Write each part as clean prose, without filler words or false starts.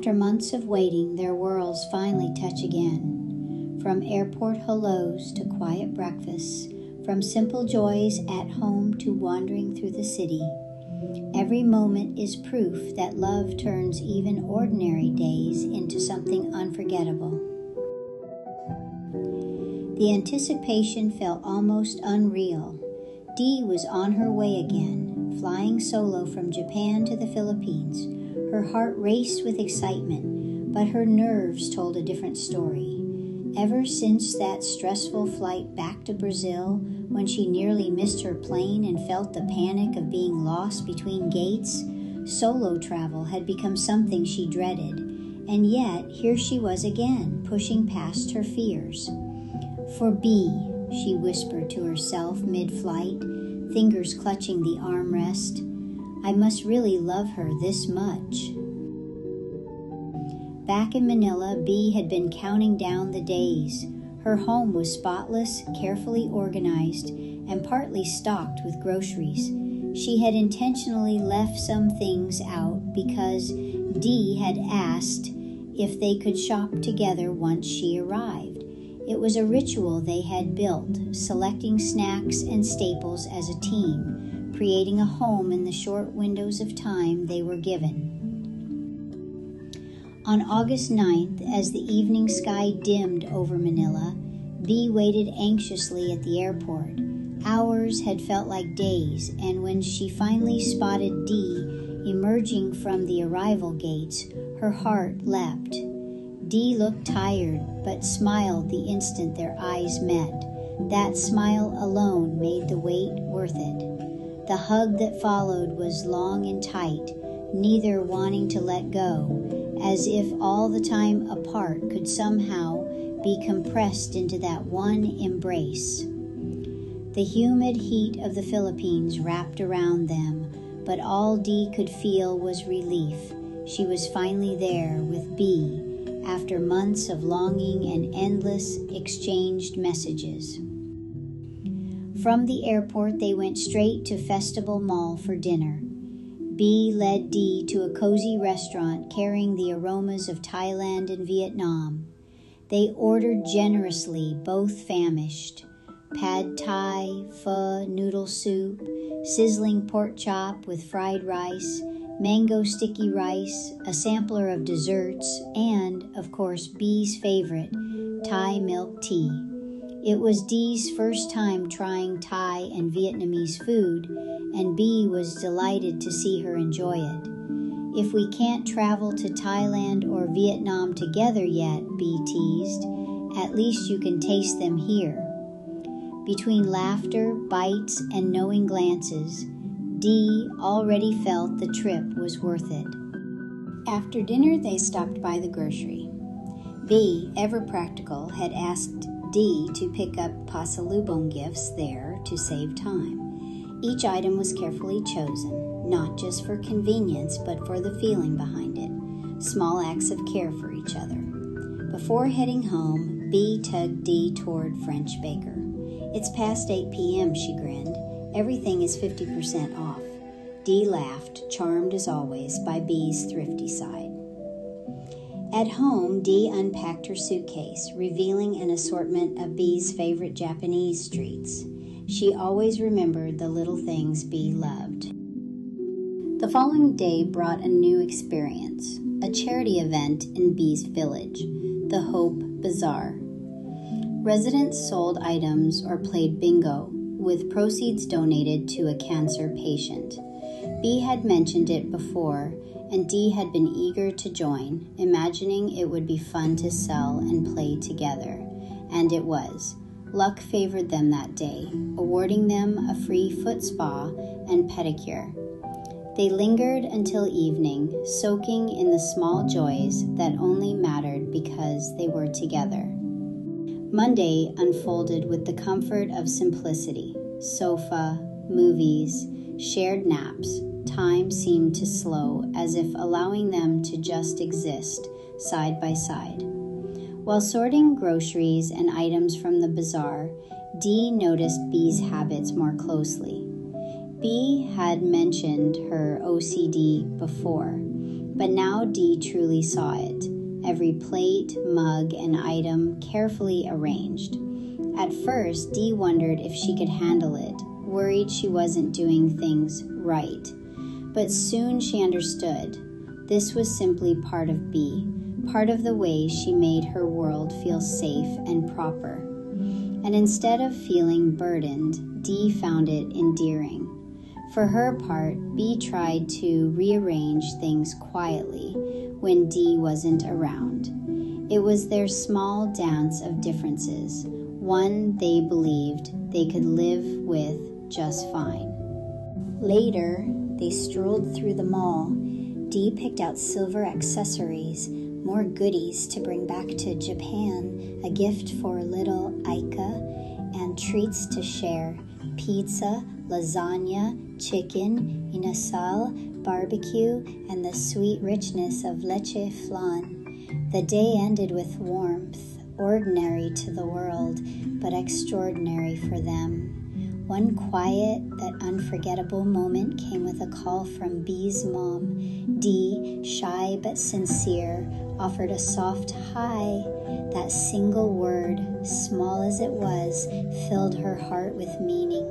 After months of waiting, their worlds finally touch again. From airport hellos to quiet breakfasts, from simple joys at home to wandering through the city, every moment is proof that love turns even ordinary days into something unforgettable. The anticipation felt almost unreal. Dee was on her way again, flying solo from Japan to the Philippines. Her heart raced with excitement, but her nerves told a different story. Ever since that stressful flight back to Brazil, when she nearly missed her plane and felt the panic of being lost between gates, solo travel had become something she dreaded. And yet, here she was again, pushing past her fears. "For B," she whispered to herself mid-flight, fingers clutching the armrest. "I must really love her this much." Back in Manila, B had been counting down the days. Her home was spotless, carefully organized, and partly stocked with groceries. She had intentionally left some things out because D had asked if they could shop together once she arrived. It was a ritual they had built, selecting snacks and staples as a team, creating a home in the short windows of time they were given. On August 9th, as the evening sky dimmed over Manila, B waited anxiously at the airport. Hours had felt like days, and when she finally spotted D emerging from the arrival gates, her heart leapt. D looked tired, but smiled the instant their eyes met. That smile alone made the wait worth it. The hug that followed was long and tight, neither wanting to let go, as if all the time apart could somehow be compressed into that one embrace. The humid heat of the Philippines wrapped around them, but all D could feel was relief. She was finally there with B, after months of longing and endless exchanged messages. From the airport, they went straight to Festival Mall for dinner. B led D to a cozy restaurant carrying the aromas of Thailand and Vietnam. They ordered generously, both famished. Pad Thai, pho, noodle soup, sizzling pork chop with fried rice, mango sticky rice, a sampler of desserts, and, of course, B's favorite, Thai milk tea. It was Dee's first time trying Thai and Vietnamese food, and B was delighted to see her enjoy it. "If we can't travel to Thailand or Vietnam together yet," B teased, "at least you can taste them here." Between laughter, bites, and knowing glances, D already felt the trip was worth it. After dinner, they stopped by the grocery. B, ever practical, had asked D to pick up pasalubong gifts there to save time. Each item was carefully chosen, not just for convenience, but for the feeling behind it. Small acts of care for each other. Before heading home, B tugged D toward French Baker. "It's past 8 p.m., she grinned. "Everything is 50% off." D laughed, charmed as always by B's thrifty side. At home, D unpacked her suitcase, revealing an assortment of B's favorite Japanese treats. She always remembered the little things B loved. The following day brought a new experience, a charity event in B's village, the Hope Bazaar. Residents sold items or played bingo, with proceeds donated to a cancer patient. B had mentioned it before, and D had been eager to join, imagining it would be fun to sell and play together. And it was. Luck favored them that day, awarding them a free foot spa and pedicure. They lingered until evening, soaking in the small joys that only mattered because they were together. Monday unfolded with the comfort of simplicity. Sofa, movies, shared naps. Time seemed to slow, as if allowing them to just exist, side by side. While sorting groceries and items from the bazaar, Dee noticed B's habits more closely. B had mentioned her OCD before, But now Dee truly saw it, every plate, mug, and item carefully arranged. At first, Dee wondered if she could handle it, worried she wasn't doing things right. But soon she understood. This was simply part of B, part of the way she made her world feel safe and proper. And instead of feeling burdened, Dee found it endearing. For her part, B tried to rearrange things quietly when Dee wasn't around. It was their small dance of differences, one they believed they could live with just fine. Later, they strolled through the mall. Dee picked out silver accessories, more goodies to bring back to Japan, a gift for little Aika, and treats to share: pizza, lasagna, chicken, inasal, barbecue, and the sweet richness of leche flan. The day ended with warmth, ordinary to the world, but extraordinary for them. One quiet but unforgettable moment came with a call from B's mom. Dee, shy but sincere, offered a soft hi. That single word, small as it was, filled her heart with meaning.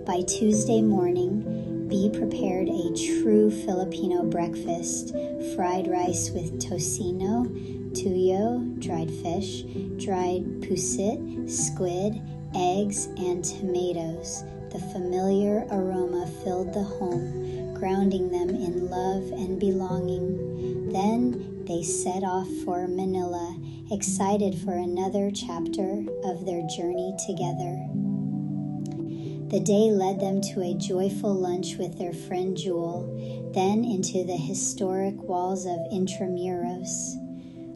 By Tuesday morning, B prepared a true Filipino breakfast: fried rice with tocino, tuyo, dried fish, dried pusit, squid, eggs, and tomatoes. The familiar aroma filled the home, grounding them in love and belonging. Then they set off for Manila, excited for another chapter of their journey together. The day led them to a joyful lunch with their friend Jewel, then into the historic walls of Intramuros.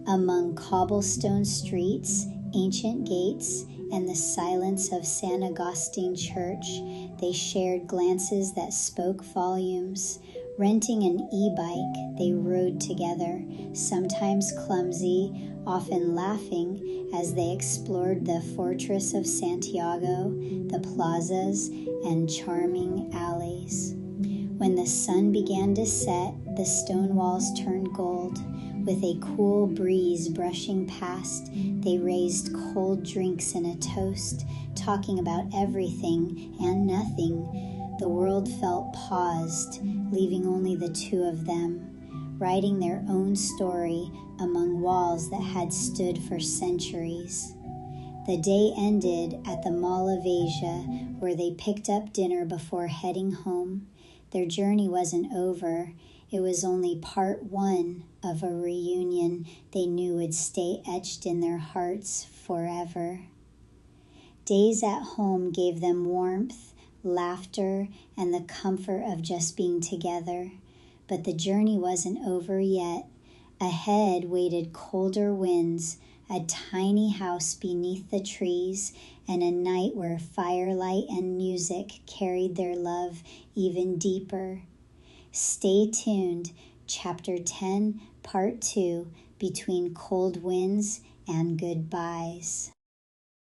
Among cobblestone streets, ancient gates, and the silence of San Agustin Church, they shared glances that spoke volumes. Renting an e-bike, they rode together, sometimes clumsy, often laughing, as they explored the fortress of Santiago, the plazas, and charming alleys. When the sun began to set, the stone walls turned gold. With a cool breeze brushing past, they raised cold drinks in a toast, talking about everything and nothing. The world felt paused, leaving only the two of them, writing their own story among walls that had stood for centuries. The day ended at the Mall of Asia, where they picked up dinner before heading home. Their journey wasn't over. It was only part one of a reunion they knew would stay etched in their hearts forever. Days at home gave them warmth, laughter, and the comfort of just being together. But the journey wasn't over yet. Ahead waited colder winds, a tiny house beneath the trees, and a night where firelight and music carried their love even deeper. Stay tuned. Chapter 10, Part 2, Between Cold Winds and Goodbyes.